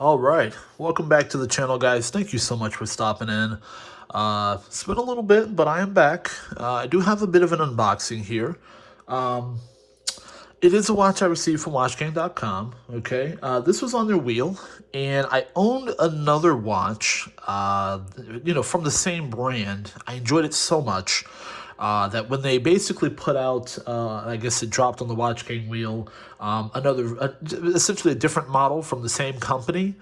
All right, welcome back to the channel, guys. Thank you so much for stopping in. It's been a little bit, but I am back. I do have a bit of an unboxing here. Um, it is a watch I received from WatchGang.com. Okay, this was on their wheel, and I owned another watch. From the same brand. I enjoyed it so much. That when they basically put out, I guess it dropped on the Watch Gang wheel, essentially a different model from the same company.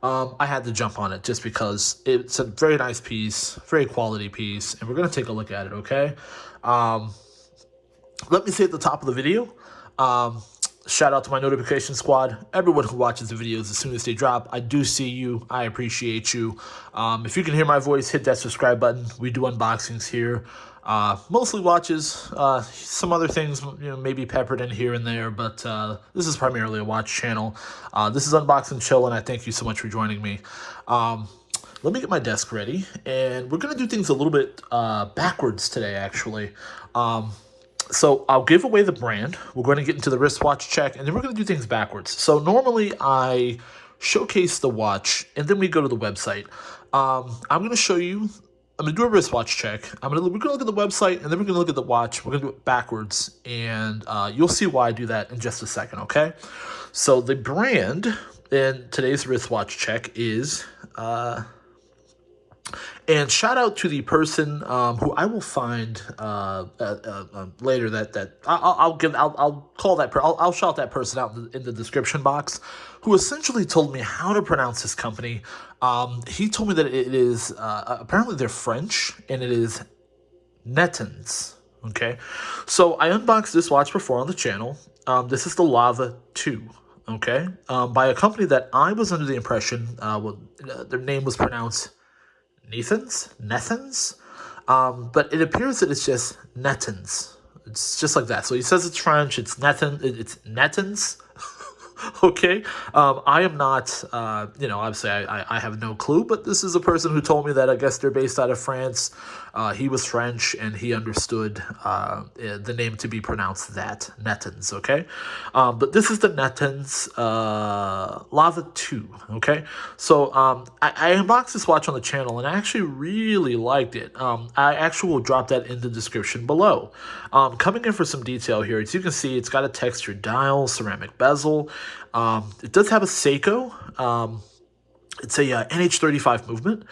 I had to jump on it just because it's a very nice piece, very quality piece, and we're going to take a look at it, okay? Um, Let me say at the top of the video, um, shout out to my notification squad, everyone who watches the videos as soon as they drop. I do see you. I appreciate you. If you can hear my voice, hit that subscribe button. We do unboxings here. Mostly watches, some other things, maybe peppered in here and there, but this is primarily a watch channel. This is Unbox and Chill, and I thank you so much for joining me. Let me get my desk ready, and we're going to do things a little bit backwards today, actually. So I'll give away the brand. We're going to get into the wristwatch check, and then we're going to do things backwards. So normally I showcase the watch, and then we go to the website. I'm going to show you. I'm going to do a wristwatch check. We're going to look at the website, and then we're going to look at the watch. We're going to do it backwards, and you'll see why I do that in just a second, okay? So the brand in today's wristwatch check is... And shout out to the person who I will find later. I'll call that. I'll shout that person out in the description box, who essentially told me how to pronounce this company. He told me that it is apparently they're French, and it is Nethuns. Okay, so I unboxed this watch before on the channel. This is the Lava 2. Okay, by a company that I was under the impression their name was pronounced Nethuns, but it appears that it's just Nethuns. It's just like that. So he says it's French. It's Nethuns. Okay. I am not, obviously I have no clue, but this is a person who told me that I guess they're based out of France. He was French, and he understood the name to be pronounced that, Nethuns, okay? But this is the Nethuns Lava 2, okay? So I unboxed this watch on the channel, and I actually really liked it. I actually will drop that in the description below. Coming in for some detail here, as you can see, it's got a textured dial, ceramic bezel. It does have a Seiko. It's a NH35 movement.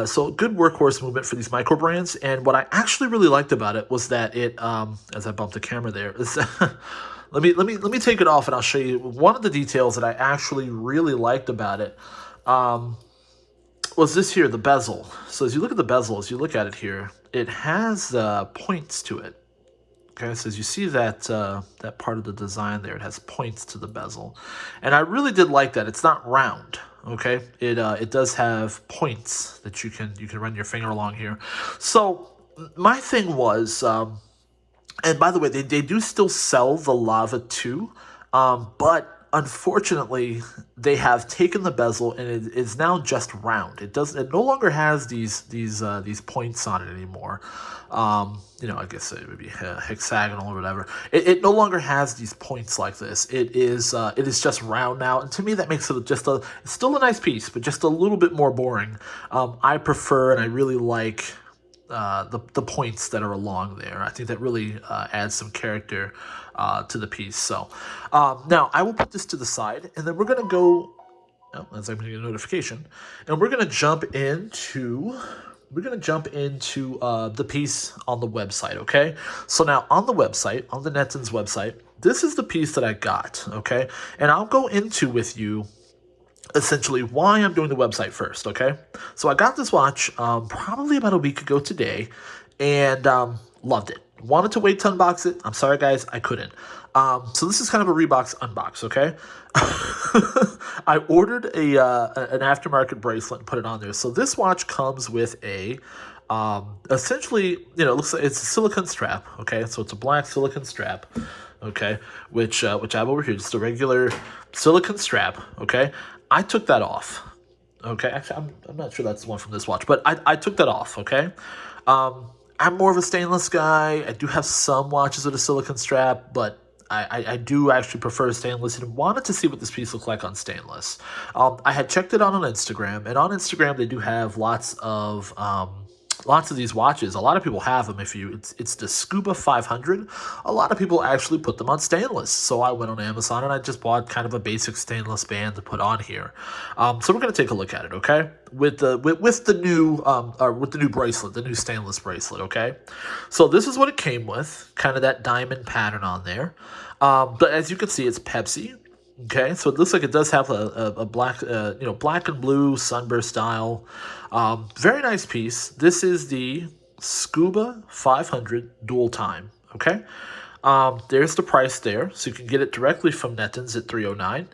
So good workhorse movement for these micro brands. And what I actually really liked about it was that it, as I bumped the camera there, let me take it off, and I'll show you one of the details that I actually really liked about it. Was this here, the bezel. So as you look at the bezel, as you look at it here, it has points to it. Okay, so as you see that that part of the design there, it has points to the bezel, and I really did like that. It's not round. Okay, it does have points that you can run your finger along here. So my thing was, and by the way, they do still sell the Lava 2, but unfortunately, they have taken the bezel, and it is now just round. It no longer has these points on it anymore. I guess it would be hexagonal or whatever. It no longer has these points like this. It is just round now, and to me that makes it it's still a nice piece, but just a little bit more boring. I prefer, and I really like the points that are along there. I think that really adds some character to the piece. So now I will put this to the side, and then we're gonna go. Oh, as I'm getting a notification, and we're gonna jump into the piece on the website. Okay, so now on the website, on the Nethuns website, this is the piece that I got. Okay, and I'll go into with you essentially why I'm doing the website first, okay? So I got this watch probably about a week ago today, and loved it. Wanted to wait to unbox it. I'm sorry, guys, I couldn't. So this is kind of a Reebox unbox, okay? I ordered an aftermarket bracelet and put it on there. So this watch comes with a essentially, it looks like it's a silicone strap, okay? So it's a black silicone strap, okay, which I have over here, just a regular silicone strap, okay? I took that off, okay? Actually, I'm not sure that's the one from this watch, but I took that off, okay? I'm more of a stainless guy. I do have some watches with a silicone strap, but I do actually prefer stainless and wanted to see what this piece looked like on stainless. I had checked it out on Instagram, and on Instagram they do have lots of these watches. A lot of people have them. It's the Scuba 500. A lot of people actually put them on stainless. So I went on Amazon and I just bought kind of a basic stainless band to put on here. So we're gonna take a look at it, okay? With the new bracelet, the new stainless bracelet, okay? So this is what it came with, kind of that diamond pattern on there. But as you can see, it's Pepsi. Okay, so it looks like it does have a black, black and blue sunburst style. Very nice piece. This is the Scuba 500 dual time. Okay, there's the price there, so you can get it directly from Nethuns at $309.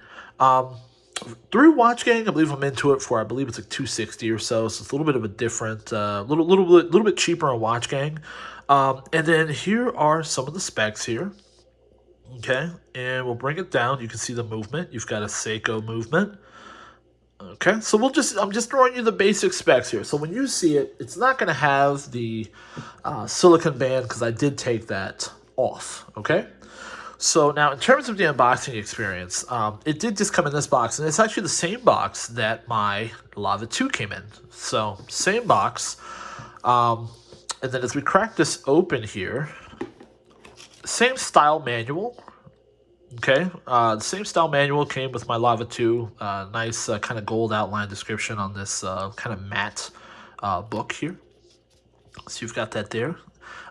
Through WatchGang, I believe I'm into it for, I believe it's like $260 or so. So it's a little bit of a different, little bit cheaper on WatchGang. And then here are some of the specs here. Okay, and we'll bring it down. You can see the movement. You've got a Seiko movement. Okay, so I'm just throwing you the basic specs here. So when you see it, it's not going to have the silicone band because I did take that off. Okay, so now in terms of the unboxing experience, it did just come in this box, and it's actually the same box that my Lava 2 came in. So same box. And then as we crack this open here, same style manual. Okay, the same style manual came with my Lava 2. Nice kind of gold outline description on this kind of matte book here. So you've got that there.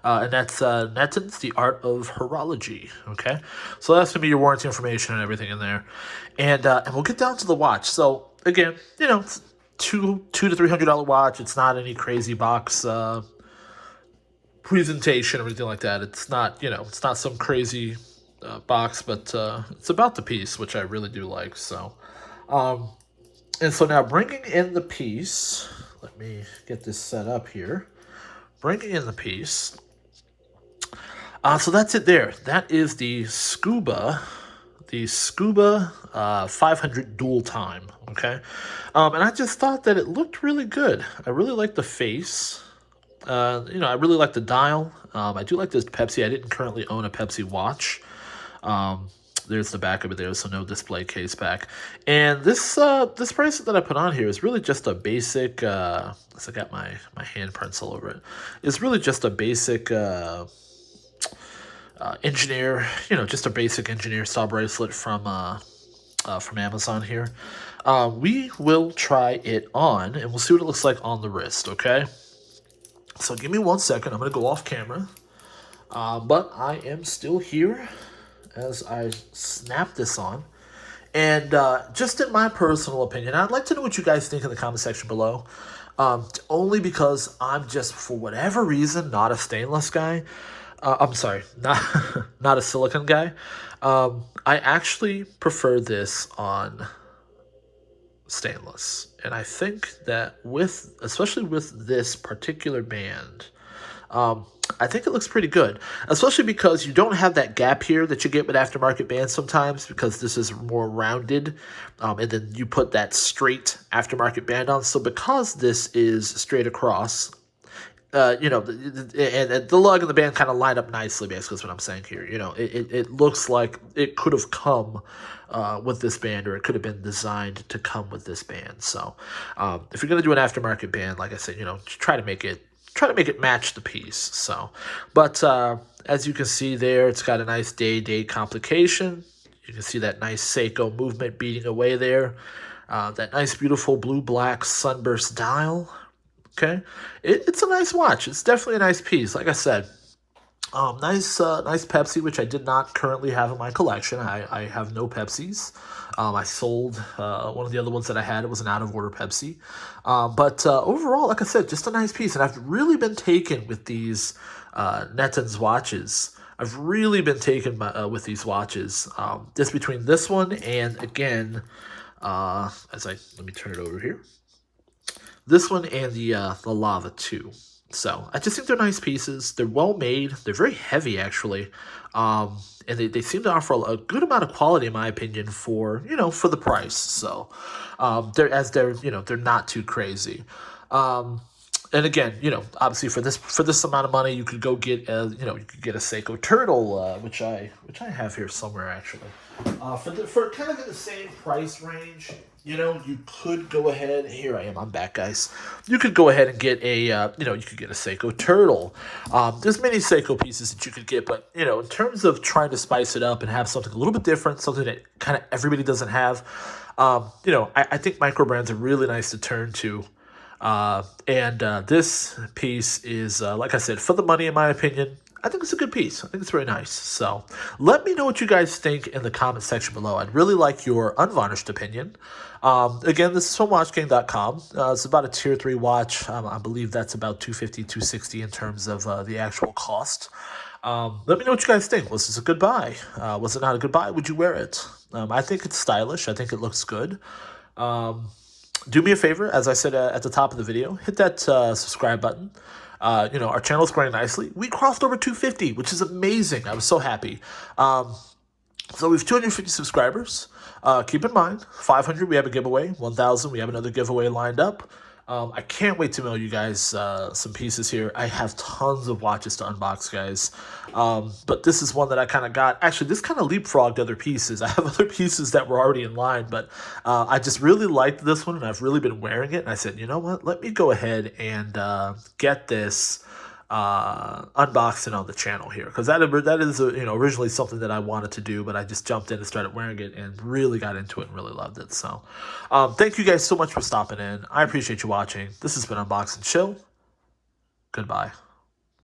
And that's Nethuns, The Art of Horology. Okay, so that's gonna be your warranty information and everything in there. And we'll get down to the watch. So again, $200 to $300 watch. It's not any crazy box presentation or anything like that. It's not, it's not some crazy box, but it's about the piece, which I really do like. So, and so now bringing in the piece, let me get this set up here. Bringing in the piece. So that's it there. That is the Scuba 500 dual time. Okay, and I just thought that it looked really good. I really like the face. I really like the dial. I do like this Pepsi. I didn't currently own a Pepsi watch. There's the back of it there, so no display case back. And this bracelet that I put on here is really just a basic, I got my handprints all over it. It's really just a basic engineer, just a basic engineer style bracelet from Amazon here. We will try it on, and we'll see what it looks like on the wrist, okay? So give me 1 second. I'm going to go off camera. But I am still here as I snap this on. And just in my personal opinion, I'd like to know what you guys think in the comment section below. Only because I'm just, for whatever reason, not a stainless guy. I'm sorry, not a silicone guy. I actually prefer this on stainless. And I think that especially with this particular band, I think it looks pretty good, especially because you don't have that gap here that you get with aftermarket bands sometimes, because this is more rounded, and then you put that straight aftermarket band on. So because this is straight across, and the lug and the band kind of line up nicely, basically is what I'm saying here. It looks like it could have come with this band, or it could have been designed to come with this band. So if you're going to do an aftermarket band, like I said, try to make it match the piece. So, but as you can see there, it's got a nice day-date complication. You can see that nice Seiko movement beating away there. That nice, beautiful blue-black sunburst dial. Okay, it's a nice watch. It's definitely a nice piece. Like I said, nice Pepsi, which I did not currently have in my collection. I have no Pepsis. I sold one of the other ones that I had. It was an out-of-order Pepsi. But overall, like I said, just a nice piece. And I've really been taken with these Nethuns watches. I've really been taken with these watches. Just between this one and, again, let me turn it over here. This one and the Lava 2. So I just think they're nice pieces. They're well made. They're very heavy, actually. And they seem to offer a good amount of quality, in my opinion, for the price. So they're not too crazy. And again, obviously for this amount of money, you could go get you could get a Seiko turtle, which I have here somewhere actually. For kind of in the same price range, you could go ahead. Here I am. I'm back, guys. You could go ahead and get a you could get a Seiko turtle. There's many Seiko pieces that you could get, but in terms of trying to spice it up and have something a little bit different, something that kind of everybody doesn't have, I think micro brands are really nice to turn to. And this piece is, like I said, for the money, in my opinion. I think it's a good piece. I think it's very nice. So let me know what you guys think in the comment section below. I'd really like your unvarnished opinion. Again, this is from WatchGang.com. It's about a tier 3 watch. I believe that's about $250, $260 in terms of the actual cost. Let me know what you guys think. Was this a good buy? Was it not a good buy? Would you wear it? I think it's stylish. I think it looks good. Do me a favor, as I said at the top of the video, hit that subscribe button. Our channel is growing nicely. We crossed over 250, which is amazing. I was so happy. So we have 250 subscribers. Keep in mind, 500 we have a giveaway. 1,000 we have another giveaway lined up. I can't wait to mail you guys some pieces here. I have tons of watches to unbox, guys. But this is one that I kind of got. Actually, this kind of leapfrogged other pieces. I have other pieces that were already in line, but I just really liked this one, and I've really been wearing it. And I said, you know what? Let me go ahead and get this unboxing on the channel here, because that is originally something that I wanted to do, but I just jumped in and started wearing it and really got into it and really loved it. So thank you guys so much for stopping in. I appreciate you watching. This has been Unbox and Chill. Goodbye.